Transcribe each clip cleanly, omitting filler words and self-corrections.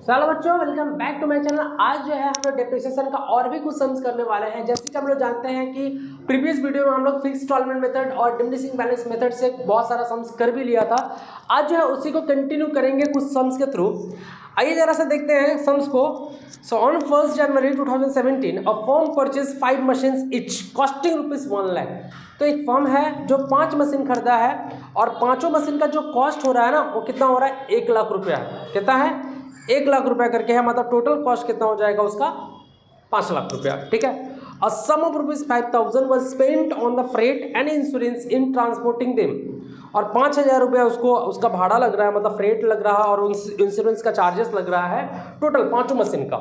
चलो बच्चों, welcome back to my channel. आज जो है हम लोग डेप्रिसिएशन का और भी कुछ सम्स करने वाले हैं। जैसे कि हम लोग जानते हैं कि प्रीवियस वीडियो में हम लोग फिक्स इंस्टॉलमेंट मेथड और डिमिनिशिंग बैलेंस मेथड से बहुत सारा सम्स कर भी लिया था। आज जो है उसी को कंटिन्यू करेंगे कुछ सम्स के थ्रू। आइए जरा सा देखते हैं सम्स को। So on 1 January 2017 a firm purchase 5 machines etch costing ₹1 lakh. तो एक फर्म है जो 5 मशीन खरीदा है और पांचों मशीन का जो कॉस्ट हो रहा है ना, वो कितना हो रहा है? 1 लाख रुपया। कितना है? 1 लाख रुपया करके है। मतलब टोटल कॉस्ट कितना हो जाएगा उसका? 5 लाख रुपया। ठीक है। अ सम of ₹5,000 was spent on the freight and insurance in transporting them। और 5,000 रुपया उसको उसका भाड़ा लग रहा है, मतलब फ्रेट लग रहा है और इंश्योरेंस का चार्जेस लग रहा है। टोटल पांचों मशीन का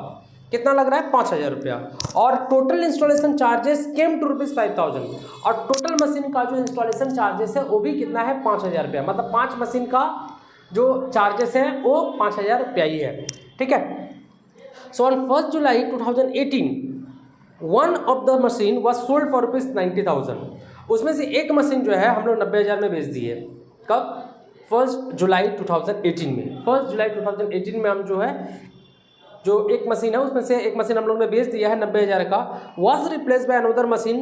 कितना लग रहा है? 5,000 रुपया। और total installation charges came to ₹5,000। और टोटल मशीन का जो इंस्टॉलेशन चार्जेस है वो भी कितना है? 5,000 रुपया। मतलब 5 मशीन का जो चार्जेस है वो 5,000 रुपया ही है। ठीक है। So on 1 July 2018 one of the machine was sold for ₹90,000। उसमें से एक मशीन जो है हम लोग 90,000 में बेच दिए। कब? 1 जुलाई 2018 में। 1 जुलाई 2018 में हम जो है जो एक मशीन है उसमें से एक मशीन हम लोग ने बेच दिया है 90,000 का। Was replace by another machine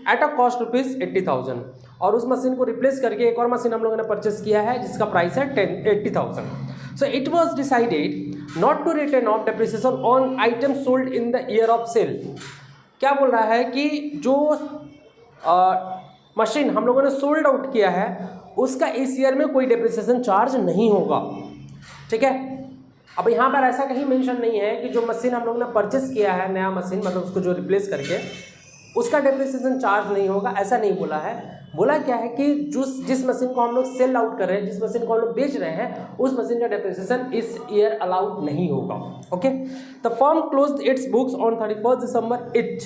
at a cost ₹80,000। और उस मशीन को रिप्लेस करके एक और मशीन हम लोगों ने परचेस किया है जिसका प्राइस है 80,000। So it was decided not to return of depreciation on item sold in the year of sale. क्या बोल रहा है कि जो मशीन हम लोगों ने सोल्ड आउट किया है उसका इस ईयर में कोई डेप्रिसिएशन चार्ज नहीं होगा। ठीक है। अब यहाँ पर ऐसा कहीं मेंशन नहीं है कि जो मशीन हम लोगों ने परचेस किया है, नया मशीन मतलब उसको जो रिप्लेस करके, उसका डेप्रिसिएशन चार्ज नहीं होगा, ऐसा नहीं बोला है। बोला क्या है कि जिस मशीन को हम लोग सेल आउट कर रहे हैं, जिस मशीन को हम लोग बेच रहे हैं, उस मशीन का डेप्रिसिएशन इस ईयर अलाउड नहीं होगा। Okay. The firm closed it's books on 31 December. It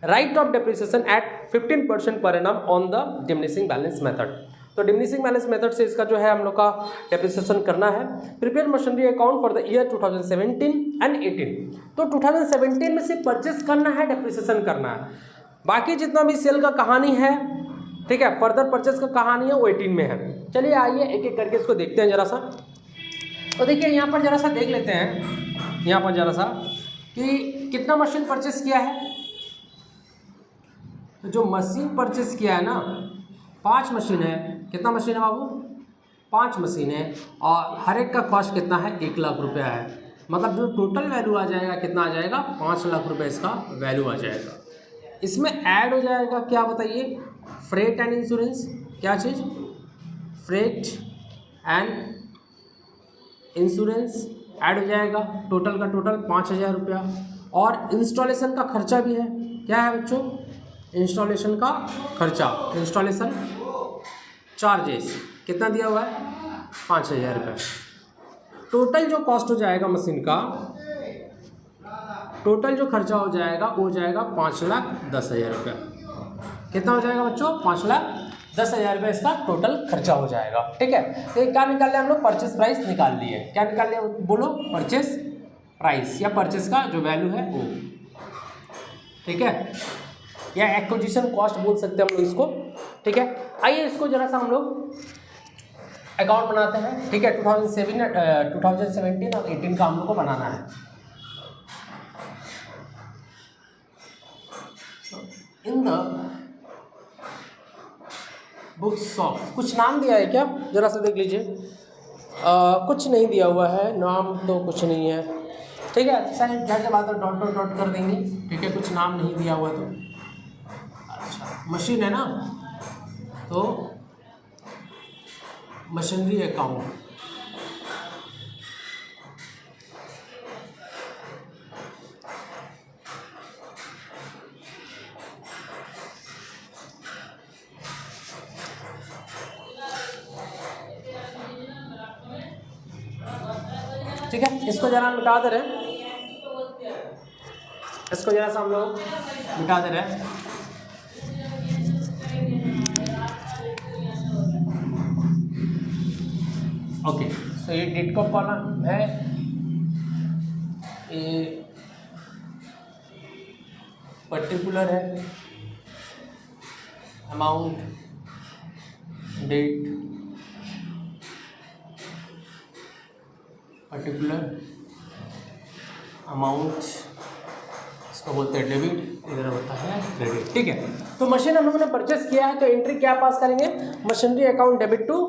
right of depreciation eight 15% per annum on the diminishing balance method. तो डिमिनिशिंग बैलेंस मेथड से इसका जो है हम लोग का डेप्रिसिएशन करना है। Prepare machinery account for the year 2017 and 18। तो 2017 में सिर्फ परचेस करना है, डेप्रिसिएशन करना है। बाकी जितना भी सेल का कहानी है, ठीक है, फर्दर परचेस का कहानी है, वो 18 में है। चलिए आइए एक एक करके इसको देखते हैं जरा सा। तो देखिए यहाँ पर जरा सा देख लेते हैं, यहाँ पर जरा सा कि कितना मशीन परचेस किया है। तो जो मशीन परचेस किया है ना, 5 मशीन है। कितना मशीन है बाबू? 5 मशीन है और हर एक का कॉस्ट कितना है? 1 लाख रुपया है। मतलब जो टोटल वैल्यू आ जाएगा कितना आ जाएगा? 5 लाख रुपये इसका वैल्यू आ जाएगा। इसमें ऐड हो जाएगा क्या बताइए? Freight and insurance. क्या चीज़? फ्रेट एंड इंश्योरेंस ऐड हो जाएगा। टोटल का टोटल 5,000 रुपया। और इंस्टॉलेशन का खर्चा भी है। क्या है बच्चों? इंस्टॉलेशन का खर्चा, इंस्टॉलेशन चार्जेस कितना दिया हुआ है? 5,000 रुपये। टोटल जो कॉस्ट हो जाएगा मशीन का, टोटल जो खर्चा हो जाएगा वो हो जाएगा 5,10,000 रुपये। कितना हो जाएगा बच्चों? 5,10,000 रुपये इसका टोटल खर्चा हो जाएगा। ठीक है। तो क्या निकाल लिया हम लोग? परचेस प्राइस निकाल लिए। क्या निकाल लिया बोलो? परचेस प्राइस या परचेस का जो वैल्यू है वो। ठीक है, या एक्विजिशन कॉस्ट बोल सकते हैं हम लोग इसको। ठीक है। आइए इसको जरा सा हम लोग अकाउंट बनाते हैं। ठीक है। 2017 और 18 का हम लोग को बनाना है। इन द बुक्स ऑफ, कुछ नाम दिया है क्या? जरा सा देख लीजिए। कुछ नहीं दिया हुआ है नाम, तो कुछ नहीं है। ठीक है, शायद घर के बाद डॉट डॉट डॉट कर देंगे। ठीक है, कुछ नाम नहीं दिया हुआ तो। अच्छा, मशीन है ना, तो मशीनरी अकाउंट। ठीक है, इसको जरा मिटा दे रहे हैं, इसको जरा सा हम लोग मिटा दे रहे हैं। ओके। सो ये डेट का कॉलम है, ये पर्टिकुलर है, अमाउंट, डेट, पर्टिकुलर, अमाउंट इसको बोलते हैं डेबिट, इधर होता है क्रेडिट। ठीक है, तो मशीन हम लोगों ने परचेस किया है तो एंट्री क्या पास करेंगे, machinery account debit to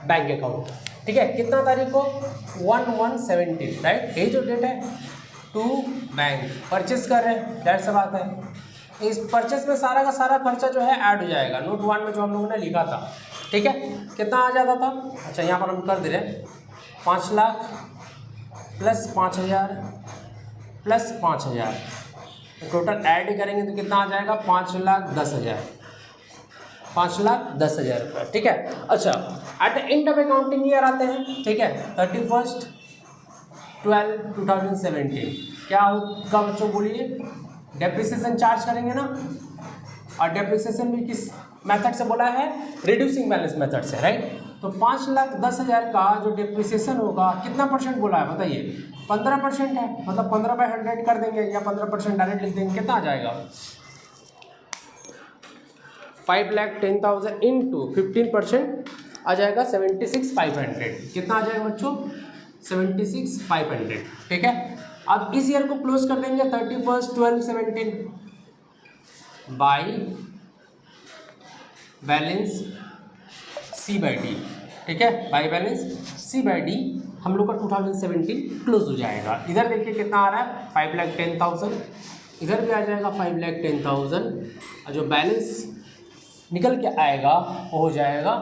bank account. ठीक है, कितना तारीख को 1/1/17, राइट, यही जो डेट है, टू बैंक परचेस कर रहे हैं, दैट सी बात है। इस परचेस में सारा का सारा खर्चा जो है ऐड हो जाएगा, नोट 1 में जो हम लोगों ने लिखा था। ठीक है, कितना आ जाता था, अच्छा यहाँ पर हम कर दे रहे हैं 5 lakh plus 5,000 plus 5,000, total add करेंगे तो कितना आ जाएगा 5,10,000, 5,10,000 रुपये। ठीक है, अच्छा at the end of accounting year आते हैं। ठीक है, 31/12/2017 क्या होगा बच्चों, बोलिए, डेप्रिसिएशन चार्ज करेंगे ना, और डेप्रिसिएशन भी किस मेथड से बोला है, रिड्यूसिंग बैलेंस मेथड से, राइट। तो 5,10,000 का जो डेप्रिसिएशन होगा कितना परसेंट बोला है बताइए, 15% है, मतलब 15/100 कर देंगे या 15% डायरेक्ट लिख देंगे, कितना आ जाएगा 5,10,000 इंटू 15% आ जाएगा 76,500, कितना आ जाएगा बच्चों 76,500। ठीक है, अब इस ईयर को क्लोज कर देंगे 31/12/17 बाई बैलेंस C/D। ठीक है, बाई बैलेंस C/D हम लोग का 2017 क्लोज हो जाएगा। इधर देखिए कितना आ रहा है 5,10,000, इधर भी आ जाएगा 5,10,000, और जो बैलेंस निकल के आएगा वो हो जाएगा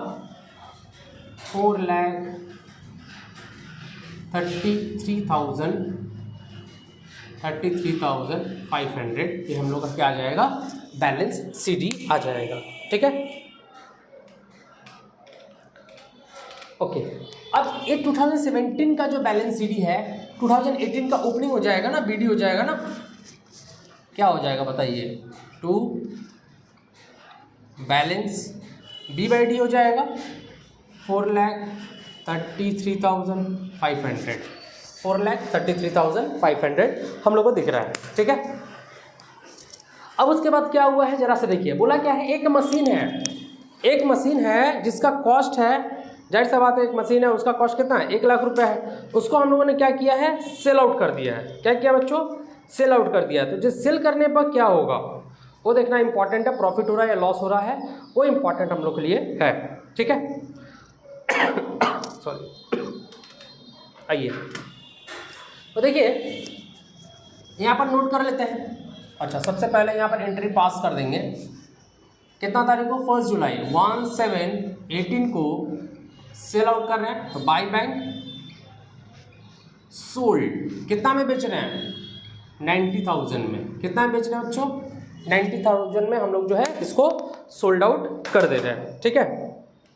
4,33,500। ये हम लोग का क्या आ जाएगा, बैलेंस CD आ जाएगा। ठीक है, ओके। अब ये 2017 का जो बैलेंस CD है, 2018 का ओपनिंग हो जाएगा ना, BD हो जाएगा ना, क्या हो जाएगा बताइए, टू बैलेंस B/D हो जाएगा 4,33,500, 4,33,500 हम लोग को दिख रहा है। ठीक है, अब उसके बाद क्या हुआ है जरा से देखिए, बोला क्या है, एक मशीन है जिसका कॉस्ट है, जाहिर सा बात है एक मशीन है उसका कॉस्ट कितना है 1 लाख रुपए है, उसको हम लोगों ने क्या किया है, सेल आउट कर दिया है। क्या किया बच्चों, सेल आउट कर दिया। तो जो सेल करने पर क्या होगा वो देखना इंपॉर्टेंट है, प्रॉफिट हो रहा है या लॉस हो रहा है वो इंपॉर्टेंट हम लोग के लिए है। ठीक है, सॉरी, आइए तो देखिए यहाँ पर नोट कर लेते हैं। अच्छा, सबसे पहले यहाँ पर एंट्री पास कर देंगे, कितना तारीख को 1 जुलाई 1/7/18 को सेल आउट कर रहे हैं, तो बाई बैंक सोल्ड कितना में बेच रहे हैं 90,000 में, कितना में बेच रहे हैं बच्चों 90,000 में हम लोग जो है इसको सोल्ड आउट कर दे रहे हैं। ठीक है,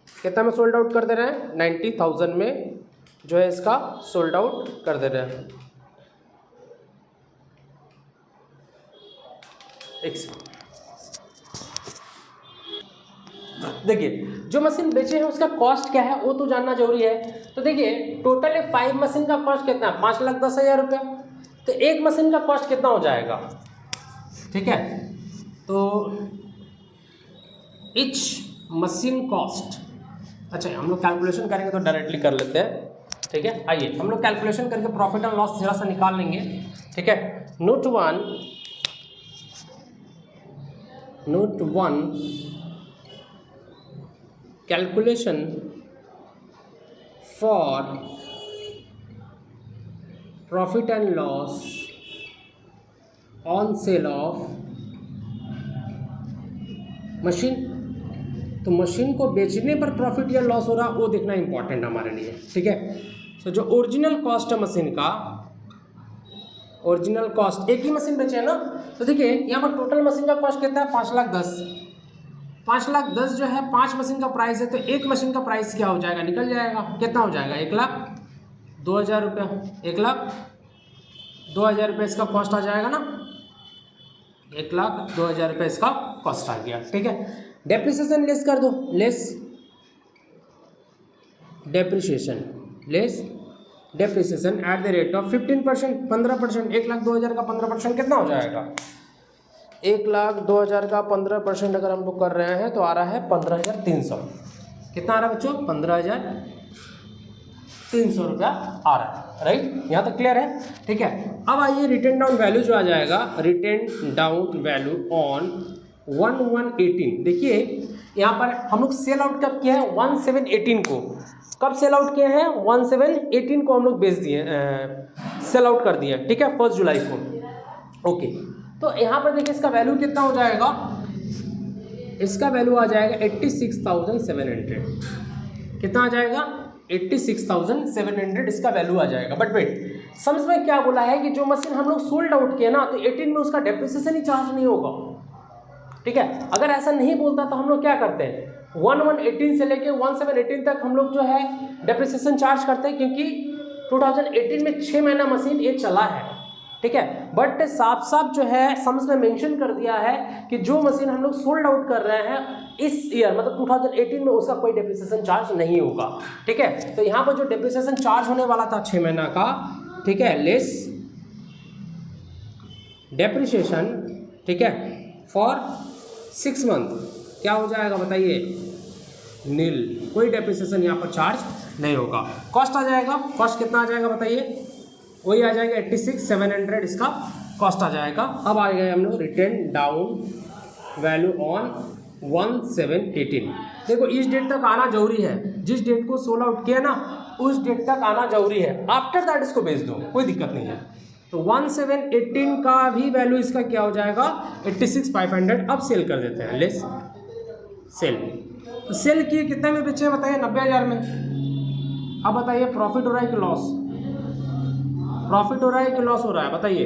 कितना में सोल्ड आउट कर दे रहे हैं 90,000 में जो है इसका सोल्ड आउट कर दे रहे हैं। देखिए जो मशीन बेचे हैं उसका कॉस्ट क्या है वो तो जानना जरूरी है। तो देखिए टोटल 5 मशीन का कॉस्ट कितना है 5,10,000 रुपया, तो एक मशीन का कॉस्ट कितना हो जाएगा। ठीक है, तो इच मशीन कॉस्ट, अच्छा हम लोग कैलकुलेशन करेंगे तो डायरेक्टली कर लेते हैं। ठीक है, आइए हम लोग कैलकुलेशन करके प्रॉफिट एंड लॉस जरा सा निकाल लेंगे। ठीक है, note one calculation for profit and loss on sale of machine. तो मशीन को बेचने पर प्रॉफिट या लॉस हो रहा वो देखना इंपॉर्टेंट हमारे लिए। ठीक है, तो जो ओरिजिनल कॉस्ट है मशीन का, ओरिजिनल कॉस्ट एक ही मशीन बेचे है ना, तो देखिए यहाँ पर टोटल मशीन का कॉस्ट कितना है 5,10,000। 5,10,000 जो है 5 मशीन का प्राइस है, तो एक मशीन का प्राइस क्या हो जाएगा निकल जाएगा, कितना हो जाएगा 1,02,000 रुपया, 1,02,000 रुपये इसका कॉस्ट आ जाएगा ना, 1,02,000 रुपये इसका कॉस्ट आ गया। ठीक है, डेप्रिसिएशन लेस कर दो, less depreciation at the rate of 15%, 15%, 1,02,000 का 15% कितना हो जाएगा 1,02,000 का 15% अगर हम लोग कर रहे हैं तो आ रहा है 15,300। कितना आ रहा है बच्चों 15,000 300 रुपया आ रहा है, राइट, यहाँ तक क्लियर है, ठीक है। अब आइए रिटर्न डाउन वैल्यू जो आ जाएगा, रिटर्न डाउन वैल्यू ऑन 1118। देखिए यहाँ पर हम लोग सेल आउट कब किया है, 1718 को, कब सेल आउट किए हैं, 1718 को हम लोग बेच दिए, सेल आउट कर दिए, ठीक है, 1 जुलाई को, ओके। तो यहाँ पर देखिए इसका वैल्यू कितना हो जाएगा, इसका वैल्यू आ जाएगा 86,700, कितना आ जाएगा, 86,700 इसका वैल्यू आ जाएगा। बट वेट, समझ में क्या बोला है कि जो मशीन हम लोग सोल्ड आउट किए ना, तो 18 में उसका डेप्रिसिएशन ही चार्ज नहीं होगा, ठीक है। अगर ऐसा नहीं बोलता तो हम लोग क्या करते हैं, 1118 से लेके 1718 तक हम लोग जो है डेप्रिसिएशन चार्ज करते हैं, क्योंकि 2018 में 6 महीना मशीन ये चला है, ठीक है। बट साफ साफ जो है समझ में मेंशन कर दिया है कि जो मशीन हम लोग सोल्ड आउट कर रहे हैं इस ईयर, मतलब 2018 में, उसका कोई डेप्रिसिएशन चार्ज नहीं होगा, ठीक है। तो यहाँ पर जो डेप्रिसिएशन चार्ज होने वाला था 6 महीना का, ठीक है, लेस डेप्रिसिएशन, ठीक है, फॉर 6 मंथ, क्या हो जाएगा बताइए, नील, कोई डेप्रिसिएशन यहाँ पर चार्ज नहीं होगा। कॉस्ट आ जाएगा, कॉस्ट कितना आ जाएगा बताइए, वही आ जाएगा 86,700 इसका कॉस्ट आ जाएगा। अब आ गए हम लोग रिटर्न डाउन वैल्यू ऑन 1718। देखो इस डेट तक आना जरूरी है, जिस डेट को सोल्ड आउट किया ना उस डेट तक आना जरूरी है, आफ्टर दैट इसको बेच दो, कोई दिक्कत नहीं है। तो 1718 का भी वैल्यू इसका क्या हो जाएगा, 86,500। अब सेल कर देते हैं, लेस सेल, तो सेल किए कितने में बेचे बताइए, 90,000 में। अब बताइए प्रॉफिट हो रहा है कि लॉस, प्रॉफिट हो रहा है कि लॉस हो रहा है बताइए,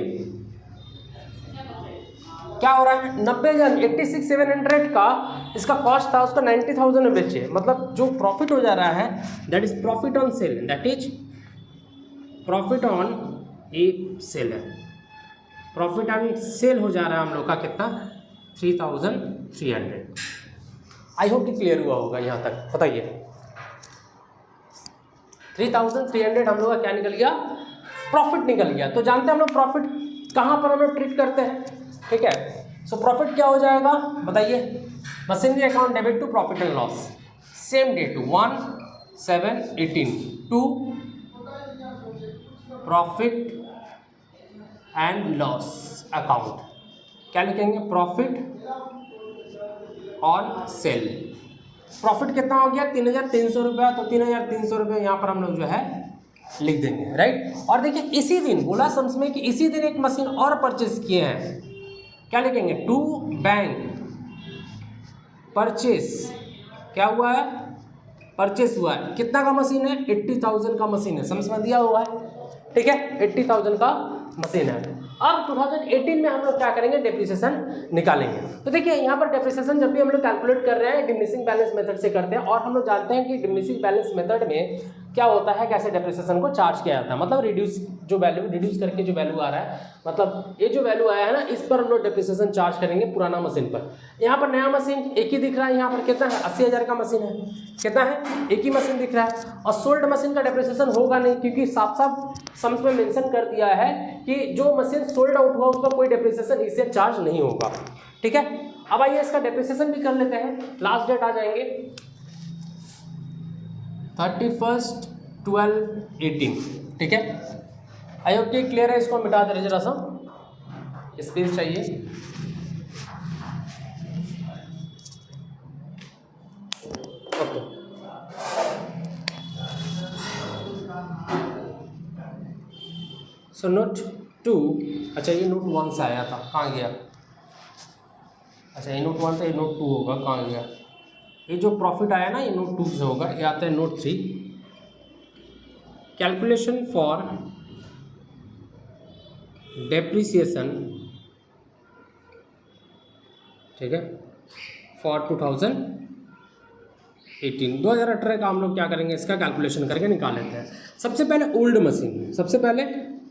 क्या हो रहा है, 90,000, 86,700 का इसका कॉस्ट था, उसका 90,000 में बेचे, मतलब जो प्रॉफिट हो जा रहा है that is profit on sale, that is profit on a sale है, प्रॉफिट ऑन सेल हो जा रहा है हम लोग का कितना, 3,300। आई होप कि क्लियर हुआ होगा यहाँ तक, बताइए 3,300 हम लोग का क्या निकल गया, प्रॉफिट निकल गया। तो जानते हैं हम लोग प्रॉफिट कहाँ पर हम लोग ट्रीट करते हैं, ठीक है। सो प्रॉफिट क्या हो जाएगा बताइए, machinery account debit to profit and loss, same date 1718 to profit and loss account, क्या लिखेंगे, प्रॉफिट ऑन सेल। प्रॉफिट कितना हो गया, 3,300 रुपया, तो 3,300 रुपये यहाँ पर हम लोग जो है लिख देंगे, राइट। और देखिए इसी दिन बोला समझ में कि इसी दिन एक मशीन और परचेज किए हैं, क्या लिखेंगे, टू बैंक परचेस, क्या हुआ है, परचेस हुआ है, कितना का मशीन है, 80,000 का मशीन है, समझ में दिया हुआ है, ठीक है, 80,000 का मशीन है। अब 2018 में हम लोग क्या करेंगे, डेप्रिसिएशन निकालेंगे। तो देखिए यहाँ पर डेप्रिसिएशन जब भी हम लोग कैलकुलेट कर रहे हैं डिमिनिशिंग बैलेंस मेथड से करते हैं, और हम लोग जानते हैं कि डिमिनिशिंग बैलेंस मेथड में क्या होता है, कैसे डेप्रिसिएशन को चार्ज किया जाता है, मतलब रिड्यूस, जो वैल्यू रिड्यूस करके जो वैल्यू आ रहा है, मतलब ये जो वैल्यू आया है ना, इस पर हम लोग डेप्रिसिएशन चार्ज करेंगे पुराना मशीन पर। यहाँ पर नया मशीन एक ही दिख रहा है, यहाँ पर कितना है, 80,000 का मशीन है, कितना है, एक ही मशीन दिख रहा है। और सोल्ड मशीन का डेप्रिसिएशन होगा नहीं, क्योंकि साफ साफ समझ में मेंशन कर दिया है कि जो मशीन सोल्ड आउट हुआ उसका कोई डेप्रिसिएशन इससे चार्ज नहीं होगा, ठीक है। अब आइए इसका डेप्रिसिएशन भी कर लेते हैं। लास्ट डेट आ जाएंगे 31/12/18, ठीक है। आई होप कि क्लियर है, इसको मिटा दे रहे जरा सा, स्पेस चाहिए। ओके, सो नोट 2, अच्छा ये नोट 1 से आया था, कहाँ गया, अच्छा ये नोट 1 था, ये नोट 2 होगा, कहाँ गया, ये जो प्रॉफिट आया ना ये नोट 2 से होगा, ये आता है नोट 3, कैलकुलेशन फॉर डेप्रिसिएशन, ठीक है, फॉर 2018 का हम लोग क्या करेंगे, इसका कैलकुलेशन करके निकाल लेते हैं। सबसे पहले ओल्ड मशीन, सबसे पहले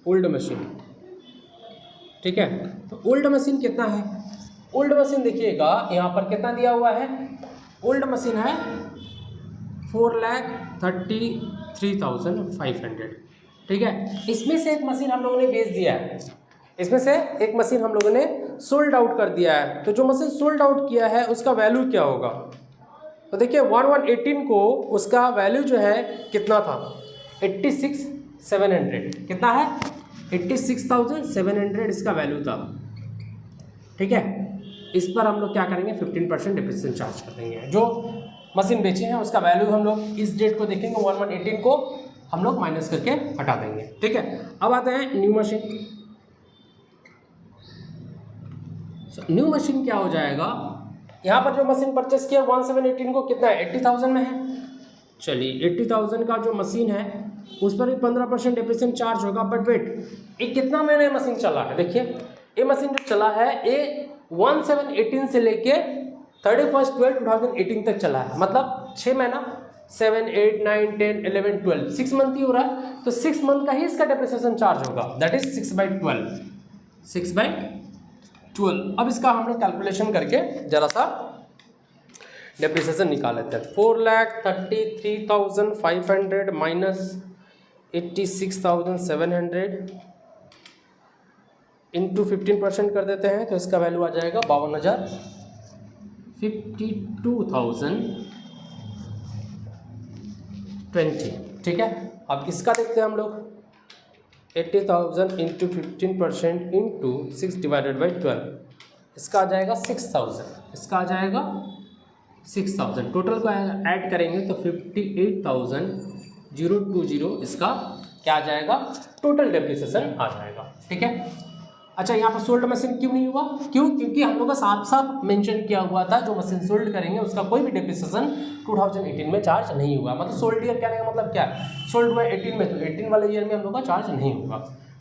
ओल्ड मशीन, ठीक है। तो ओल्ड मशीन कितना है, ओल्ड मशीन देखिएगा यहाँ पर कितना दिया हुआ है, ओल्ड मशीन है 4,33,500, ठीक है। इसमें से एक मशीन हम लोगों ने बेच दिया है, इसमें से एक मशीन हम लोगों ने सोल्ड आउट कर दिया है। तो जो मशीन सोल्ड आउट किया है उसका वैल्यू क्या होगा, तो देखिए 1118 को उसका वैल्यू जो है कितना था, 86,700 कितना है 86,700 इसका वैल्यू था। ठीक है, इस पर हम लोग क्या करेंगे 15% डिप्रिसिएशन चार्ज कर देंगे। जो मशीन बेचे हैं उसका वैल्यू हम लोग इस डेट को देखेंगे 1118 को हम लोग माइनस करके हटा देंगे। ठीक है, अब आते हैं न्यू मशीन। न्यू मशीन क्या हो जाएगा, यहाँ पर जो मशीन परचेस किया 1718 को कितना है 80,000 में है। चलिए 80,000 का जो मशीन है उस पर भी 15% डिप्रिसिएशन चार्ज होगा। बट वेट, ये कितना महीने मशीन चला है, देखिए ये मशीन जो चला है ये 1718 से लेके 31/12/2018 तक चला है, मतलब 6 महीना 7, 8, 9, 10, 11, 12 6 मंथ ही हो रहा है। तो 6 मंथ का ही इसका डिप्रिसिएशन चार्ज होगा, दैट इज 6/12 6/12। अब इसका हम लोग कैलकुलेशन करके जरा सा डिप्रिसिएशन निकाल लेते हैं। 4,33,500 माइनस 86,700 इंटू 15% कर देते हैं तो इसका वैल्यू आ जाएगा 52,000 52,020। ठीक है, अब इसका देखते हैं हम लोग 80,000 इंटू 15% इंटू 6/12 इसका आ जाएगा 6,000, इसका आ जाएगा 6,000। टोटल को ऐड करेंगे तो 58,020 इसका क्या आ जाएगा टोटल डेप्रिसिएशन आ जाएगा। ठीक है, अच्छा यहाँ पर सोल्ड मशीन क्यों नहीं हुआ, क्योंकि हम लोग का साफ साफ मेंशन किया हुआ था जो मशीन सोल्ड करेंगे उसका कोई भी डेप्रिसिएशन 2018 में चार्ज नहीं हुआ। मतलब सोल्ड ईयर कहने का मतलब क्या है, सोल्ड हुआ 18 में तो 18 वाले ईयर में हम लोग का चार्ज नहीं होगा।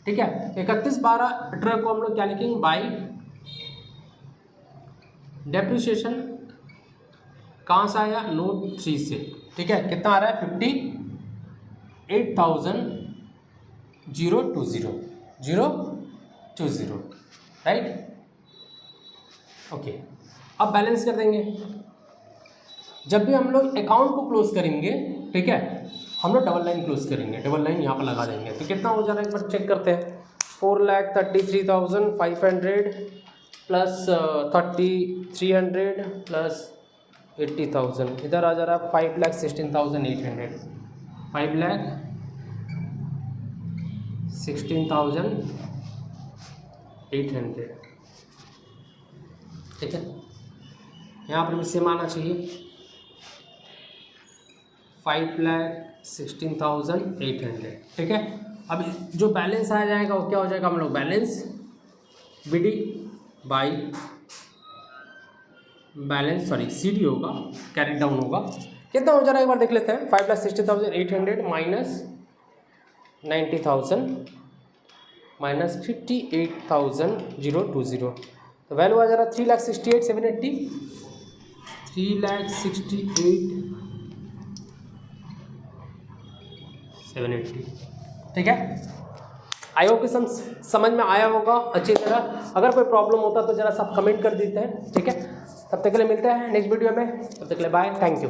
ठीक है, 31/12/18 को हम लोग क्या लिखेंगे बाई डेप्रिसिएशन कहाँ से आया नोट 3 से। ठीक है, कितना आ रहा है 58,020 राइट। ओके, अब बैलेंस कर देंगे। जब भी हम लोग अकाउंट को क्लोज करेंगे, ठीक है, हम लोग डबल लाइन क्लोज करेंगे, डबल लाइन यहाँ पर लगा देंगे तो कितना हो जा रहा है एक बार चेक करते हैं। 4,33,500 प्लस 3,300 प्लस 80,000 इधर आ जा रहा है 5,16,800 5,16,800। ठीक है, यहाँ पर भी सेम आना चाहिए 5,16,800। ठीक है, अब जो बैलेंस आ जाएगा वो क्या हो जाएगा हम लोग balance BD by balance CD होगा, कैरी डाउन होगा। कितना हो जा रहा है एक बार देख लेते हैं। 5,60,800 माइनस 90,000 माइनस 58,020 तो वैल्यू आ जा रहा है 3,68,780 3,68,780। ठीक है, आई होप कि समझ में आया होगा अच्छी तरह। अगर कोई प्रॉब्लम होता तो जरा सब कमेंट कर देते हैं। ठीक है, तब तक के लिए मिलते हैं नेक्स्ट वीडियो में, तब तक के लिए बाय, थैंक यू।